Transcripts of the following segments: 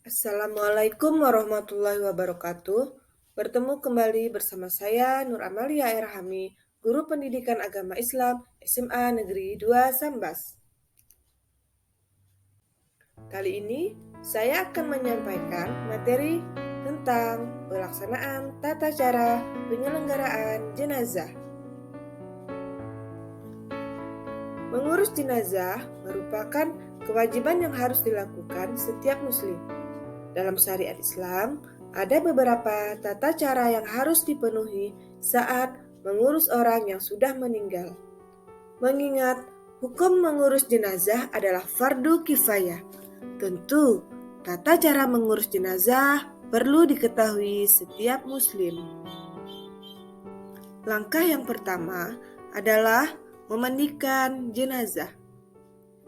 Assalamualaikum warahmatullahi wabarakatuh. Bertemu kembali bersama saya Nur Amalia Erhami, Guru Pendidikan Agama Islam SMA Negeri 2 Sambas. Kali ini saya akan menyampaikan materi tentang pelaksanaan tata cara penyelenggaraan jenazah. Mengurus jenazah merupakan kewajiban yang harus dilakukan setiap muslim. Dalam syariat Islam, ada beberapa tata cara yang harus dipenuhi saat mengurus orang yang sudah meninggal. Mengingat hukum mengurus jenazah adalah fardu kifayah, tentu tata cara mengurus jenazah perlu diketahui setiap muslim. Langkah yang pertama adalah memandikan jenazah.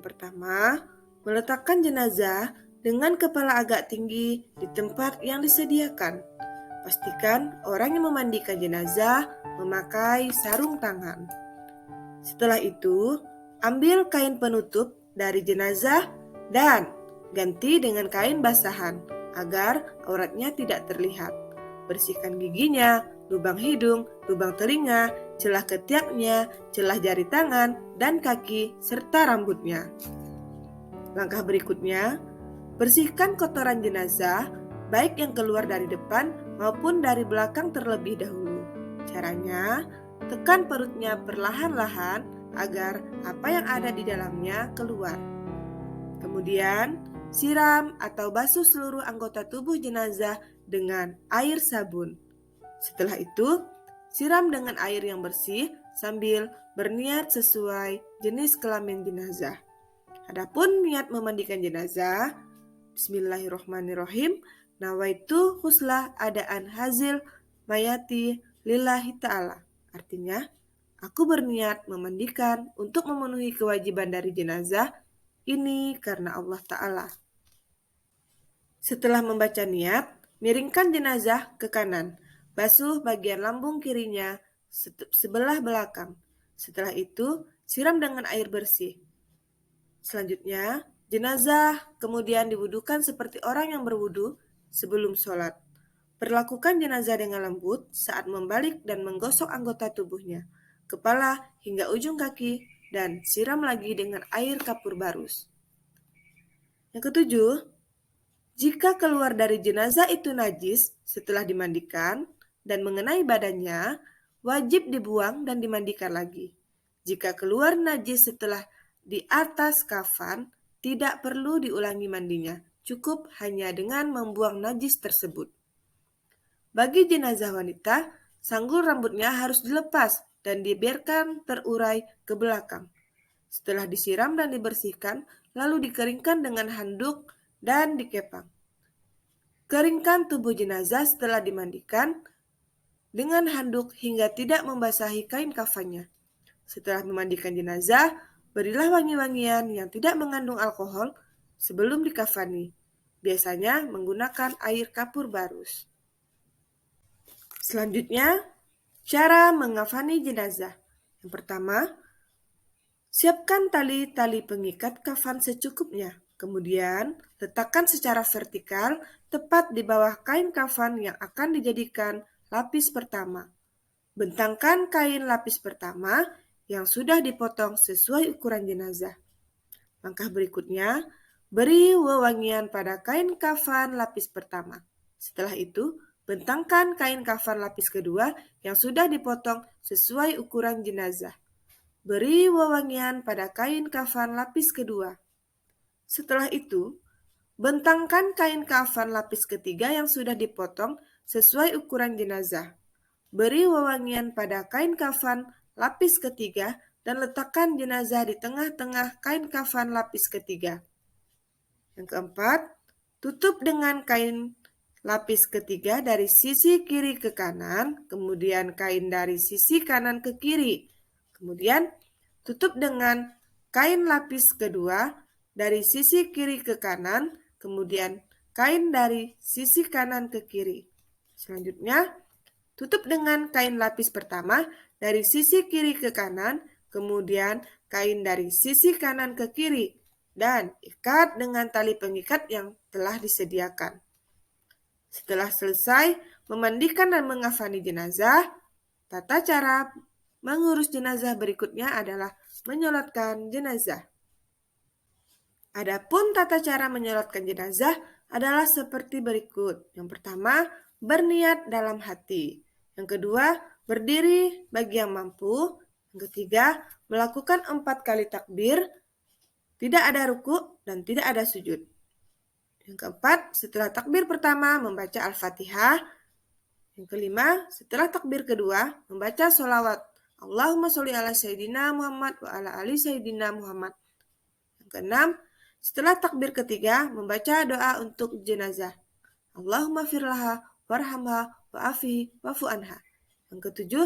Pertama, meletakkan jenazah dengan kepala agak tinggi di tempat yang disediakan. Pastikan orang yang memandikan jenazah memakai sarung tangan. Setelah itu, ambil kain penutup dari jenazah dan ganti dengan kain basahan agar auratnya tidak terlihat. Bersihkan giginya, lubang hidung, lubang telinga, celah ketiaknya, celah jari tangan, dan kaki, serta rambutnya. Langkah berikutnya, bersihkan kotoran jenazah, baik yang keluar dari depan maupun dari belakang terlebih dahulu. Caranya, tekan perutnya perlahan-lahan agar apa yang ada di dalamnya keluar. Kemudian, siram atau basuh seluruh anggota tubuh jenazah dengan air sabun. Setelah itu, siram dengan air yang bersih sambil berniat sesuai jenis kelamin jenazah. Adapun niat memandikan jenazah, Bismillahirrohmanirrohim, nawaitu huslah adaan hazil mayati lillahi ta'ala. Artinya, aku berniat memandikan untuk memenuhi kewajiban dari jenazah ini karena Allah Ta'ala. Setelah membaca niat, miringkan jenazah ke kanan, basuh bagian lambung kirinya sebelah belakang. Setelah itu, siram dengan air bersih. Selanjutnya, jenazah kemudian diwudukan seperti orang yang berwudu sebelum sholat. Perlakukan jenazah dengan lembut saat membalik dan menggosok anggota tubuhnya, kepala hingga ujung kaki, dan siram lagi dengan air kapur barus. Yang ketujuh, jika keluar dari jenazah itu najis setelah dimandikan dan mengenai badannya, wajib dibuang dan dimandikan lagi. Jika keluar najis setelah di atas kafan, tidak perlu diulangi mandinya, cukup hanya dengan membuang najis tersebut. Bagi jenazah wanita, sanggul rambutnya harus dilepas dan dibiarkan terurai ke belakang. Setelah disiram dan dibersihkan, lalu dikeringkan dengan handuk dan dikepang. Keringkan tubuh jenazah setelah dimandikan dengan handuk hingga tidak membasahi kain kafannya. Setelah memandikan jenazah, berilah wangi-wangian yang tidak mengandung alkohol sebelum dikafani. Biasanya menggunakan air kapur barus. Selanjutnya, cara mengafani jenazah. Yang pertama, siapkan tali-tali pengikat kafan secukupnya. Kemudian, letakkan secara vertikal tepat di bawah kain kafan yang akan dijadikan lapis pertama. Bentangkan kain lapis pertama yang sudah dipotong sesuai ukuran jenazah. Langkah berikutnya, beri wewangian pada kain kafan lapis pertama. Setelah itu, bentangkan kain kafan lapis kedua yang sudah dipotong sesuai ukuran jenazah. Beri wewangian pada kain kafan lapis kedua. Setelah itu, bentangkan kain kafan lapis ketiga yang sudah dipotong sesuai ukuran jenazah. Beri wewangian pada kain kafan lapis ketiga dan letakkan jenazah di tengah-tengah kain kafan lapis ketiga. Yang keempat, tutup dengan kain lapis ketiga dari sisi kiri ke kanan, kemudian kain dari sisi kanan ke kiri. Kemudian, tutup dengan kain lapis kedua dari sisi kiri ke kanan, kemudian kain dari sisi kanan ke kiri. Selanjutnya, tutup dengan kain lapis pertama dari sisi kiri ke kanan, kemudian kain dari sisi kanan ke kiri. dan ikat dengan tali pengikat yang telah disediakan. Setelah selesai memandikan dan mengafani jenazah, tata cara mengurus jenazah berikutnya adalah menyolatkan jenazah. Adapun tata cara menyolatkan jenazah adalah seperti berikut. Yang pertama, berniat dalam hati. Yang kedua, berdiri bagi yang mampu. Yang ketiga, melakukan 4 kali takbir, tidak ada ruku dan tidak ada sujud. Yang keempat, setelah takbir pertama membaca Al-Fatihah. Yang kelima, setelah takbir kedua membaca sholawat. Allahumma sholli ala Sayyidina Muhammad wa ala ali Sayyidina Muhammad. Yang keenam, setelah takbir ketiga membaca doa untuk jenazah. Allahumma firlaha warhamha wa'afi wa'fu anha. Yang ketujuh,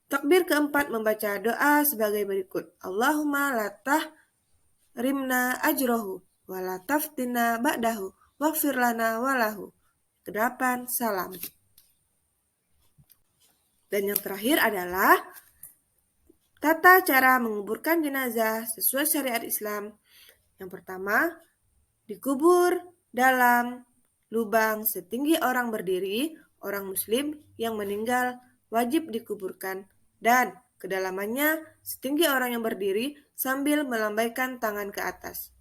takbir keempat membaca doa sebagai berikut. Allahumma latah rimna ajrohu wa la taftina ba'dahu waghfir lana walahu. Kedelapan, salam. Dan yang terakhir adalah tata cara menguburkan jenazah sesuai syariat Islam. Yang pertama, dikubur dalam lubang setinggi orang berdiri, orang muslim yang meninggal wajib dikuburkan, dan kedalamannya setinggi orang yang berdiri sambil melambaikan tangan ke atas.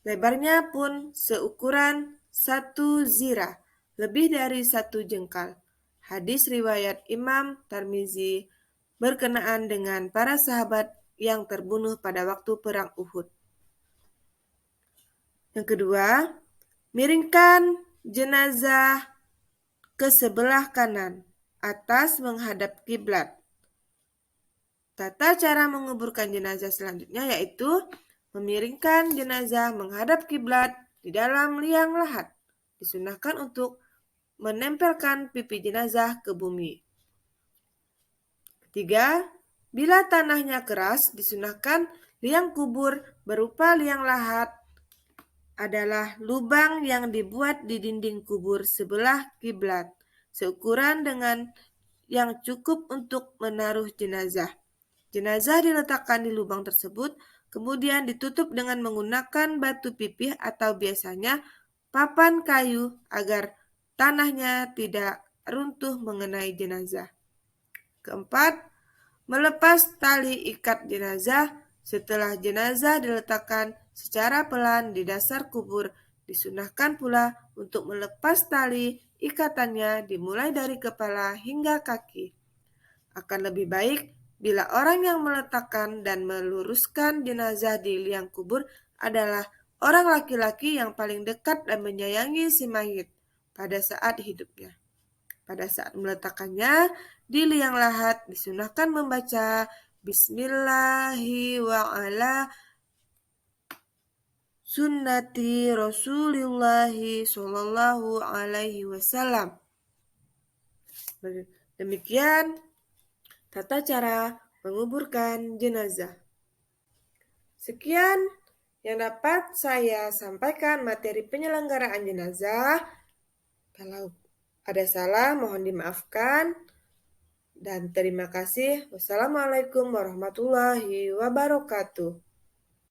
Lebarnya pun seukuran 1 zirah, lebih dari 1 jengkal. Hadis riwayat Imam Tirmizi berkenaan dengan para sahabat yang terbunuh pada waktu perang Uhud. Yang kedua, miringkan jenazah ke sebelah kanan, atas menghadap kiblat. Tata cara menguburkan jenazah selanjutnya yaitu memiringkan jenazah menghadap kiblat di dalam liang lahat. Disunahkan untuk menempelkan pipi jenazah ke bumi. Ketiga, bila tanahnya keras, disunahkan liang kubur berupa liang lahat adalah lubang yang dibuat di dinding kubur sebelah kiblat, seukuran dengan yang cukup untuk menaruh jenazah. Jenazah diletakkan di lubang tersebut, kemudian ditutup dengan menggunakan batu pipih atau biasanya papan kayu agar tanahnya tidak runtuh mengenai jenazah. Keempat, melepas tali ikat jenazah. Setelah jenazah diletakkan secara pelan di dasar kubur, disunahkan pula untuk melepas tali ikatannya dimulai dari kepala hingga kaki. Akan lebih baik bila orang yang meletakkan dan meluruskan jenazah di liang kubur adalah orang laki-laki yang paling dekat dan menyayangi si mayit pada saat hidupnya. Pada saat meletakkannya di liang lahat disunahkan membaca Bismillahi wa ala sunnati Rasulillahi sallallahu alaihi wasallam. Demikian tata cara menguburkan jenazah. Sekian yang dapat saya sampaikan materi penyelenggaraan jenazah. Kalau ada salah mohon dimaafkan. Dan terima kasih. Wassalamualaikum warahmatullahi wabarakatuh.